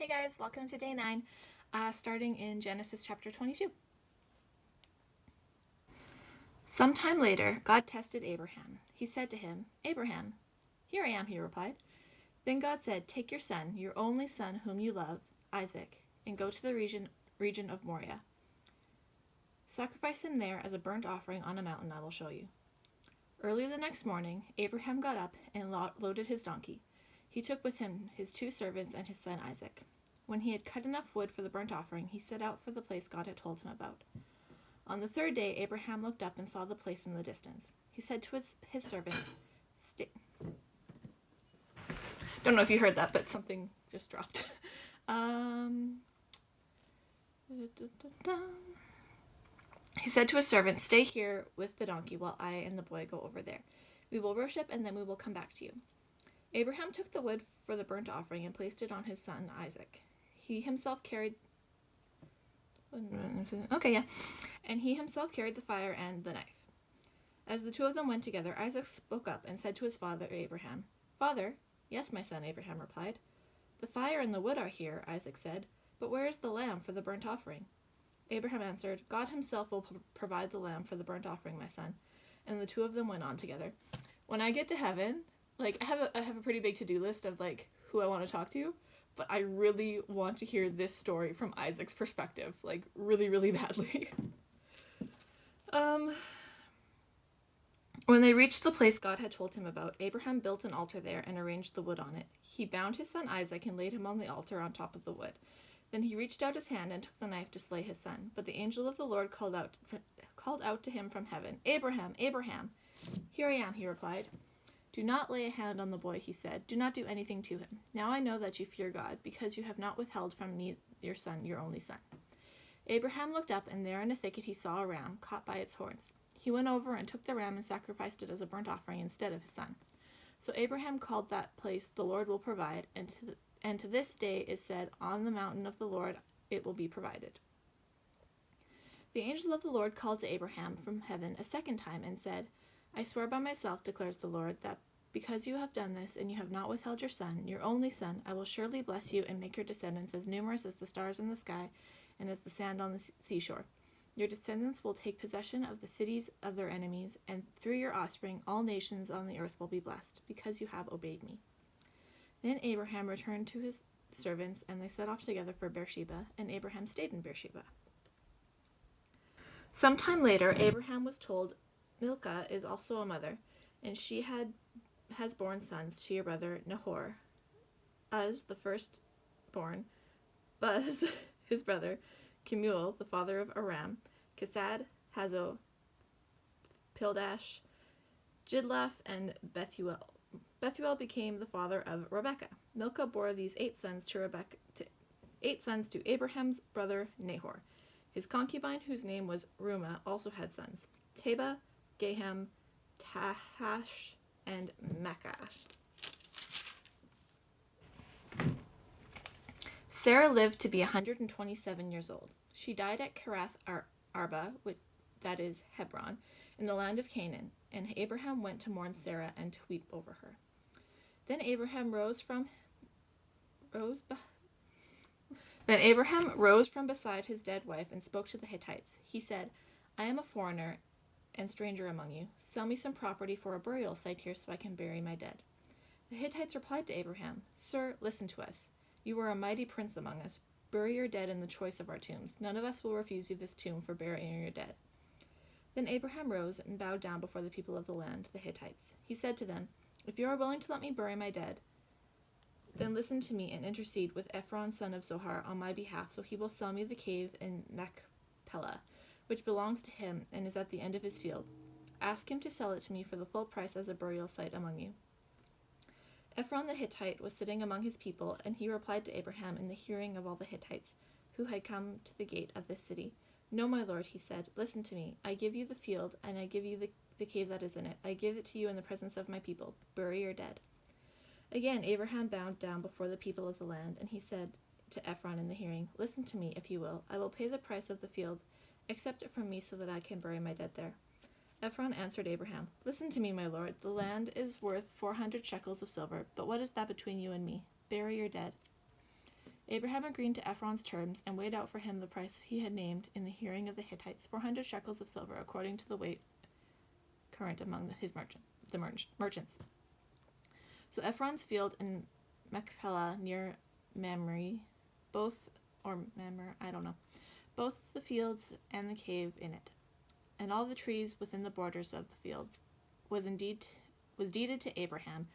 Hey guys, welcome to day 9, starting in Genesis chapter 22. Sometime later, God tested Abraham. He said to him, "Abraham." "Here I am," he replied. Then God said, "Take your son, your only son whom you love, Isaac, and go to the region of Moriah. Sacrifice him there as a burnt offering on a mountain I will show you." Early the next morning, Abraham got up and loaded his donkey. He took with him his 2 servants and his son Isaac. When he had cut enough wood for the burnt offering, he set out for the place God had told him about. On the 3rd day, Abraham looked up and saw the place in the distance. He said to his servants, Don't know if you heard that, but something just dropped. He said to his servants, "Stay here with the donkey while I and the boy go over there. We will worship and then we will come back to you." Abraham took the wood for the burnt offering and placed it on his son Isaac. He himself carried the fire and the knife. As the 2 of them went together, Isaac spoke up and said to his father Abraham, "Father." "Yes, my son," Abraham replied. "The fire and the wood are here," Isaac said, "but where is the lamb for the burnt offering?" Abraham answered, "God himself will provide the lamb for the burnt offering, my son." And the 2 of them went on together. When I get to heaven, I have a pretty big to-do list of who I want to talk to, but I really want to hear this story from Isaac's perspective, really, really badly. When they reached the place God had told him about, Abraham built an altar there and arranged the wood on it. He bound his son Isaac and laid him on the altar on top of the wood. Then he reached out his hand and took the knife to slay his son. But the angel of the Lord called out to him from heaven, "Abraham, Abraham." "Here I am," he replied. "Do not lay a hand on the boy," he said. "Do not do anything to him. Now I know that you fear God, because you have not withheld from me your son, your only son." Abraham looked up, and there in a thicket he saw a ram, caught by its horns. He went over and took the ram and sacrificed it as a burnt offering instead of his son. So Abraham called that place, "The Lord will provide," and to this day is said, "On the mountain of the Lord it will be provided." The angel of the Lord called to Abraham from heaven a second time and said, "I swear by myself, declares the Lord, that because you have done this and you have not withheld your son, your only son, I will surely bless you and make your descendants as numerous as the stars in the sky and as the sand on the seashore. Your descendants will take possession of the cities of their enemies, and through your offspring all nations on the earth will be blessed, because you have obeyed me." Then Abraham returned to his servants, and they set off together for Beersheba, and Abraham stayed in Beersheba. Sometime later, Abraham was told, "Milcah is also a mother, and she has borne sons to your brother Nahor. Uz, the firstborn, Buz, his brother, Kemuel, the father of Aram, Kesed, Hazo, Pildash, Jidlaph, and Bethuel. Bethuel became the father of Rebekah. Milcah bore these 8 sons to Abraham's brother Nahor. His concubine, whose name was Reumah, also had sons: Teba, Gaham, Tahash, and Makkah. Sarah lived to be 127 years old. She died at Kiriath Arba, that is Hebron, in the land of Canaan, and Abraham went to mourn Sarah and to weep over her. Then Abraham rose from beside his dead wife and spoke to the Hittites. He said, "I am a foreigner and stranger among you. Sell me some property for a burial site here so I can bury my dead." The Hittites replied to Abraham, "Sir, listen to us. You are a mighty prince among us. Bury your dead in the choice of our tombs. None of us will refuse you this tomb for burying your dead." Then Abraham rose and bowed down before the people of the land, the Hittites. He said to them, "If you are willing to let me bury my dead, then listen to me and intercede with Ephron, son of Zohar, on my behalf, so he will sell me the cave in Machpelah, which belongs to him and is at the end of his field. Ask him to sell it to me for the full price as a burial site among you." Ephron the Hittite was sitting among his people, and he replied to Abraham in the hearing of all the Hittites who had come to the gate of this city. "No, my lord," he said, "listen to me. I give you the field, and I give you the cave that is in it. I give it to you in the presence of my people. Bury your dead." Again, Abraham bowed down before the people of the land, and he said to Ephron in the hearing, "Listen to me, if you will. I will pay the price of the field. Accept it from me so that I can bury my dead there." Ephron answered Abraham, "Listen to me, my lord. The land is worth 400 shekels of silver, but what is that between you and me? Bury your dead." Abraham agreed to Ephron's terms and weighed out for him the price he had named in the hearing of the Hittites, 400 shekels of silver, according to the weight current among the merchants. So Ephron's field in Machpelah near Mamre, both the fields and the cave in it, and all the trees within the borders of the fields, was deeded to Abraham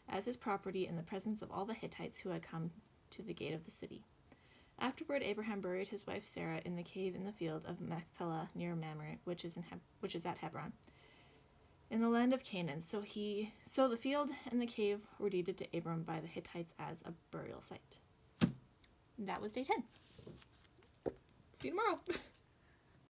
as his property in the presence of all the Hittites who had come to the gate of the city. Afterward, Abraham buried his wife Sarah in the cave in the field of Machpelah near Mamre, which is at Hebron, in the land of Canaan. So the field and the cave were deeded to Abram by the Hittites as a burial site. And that was day 10. See you tomorrow.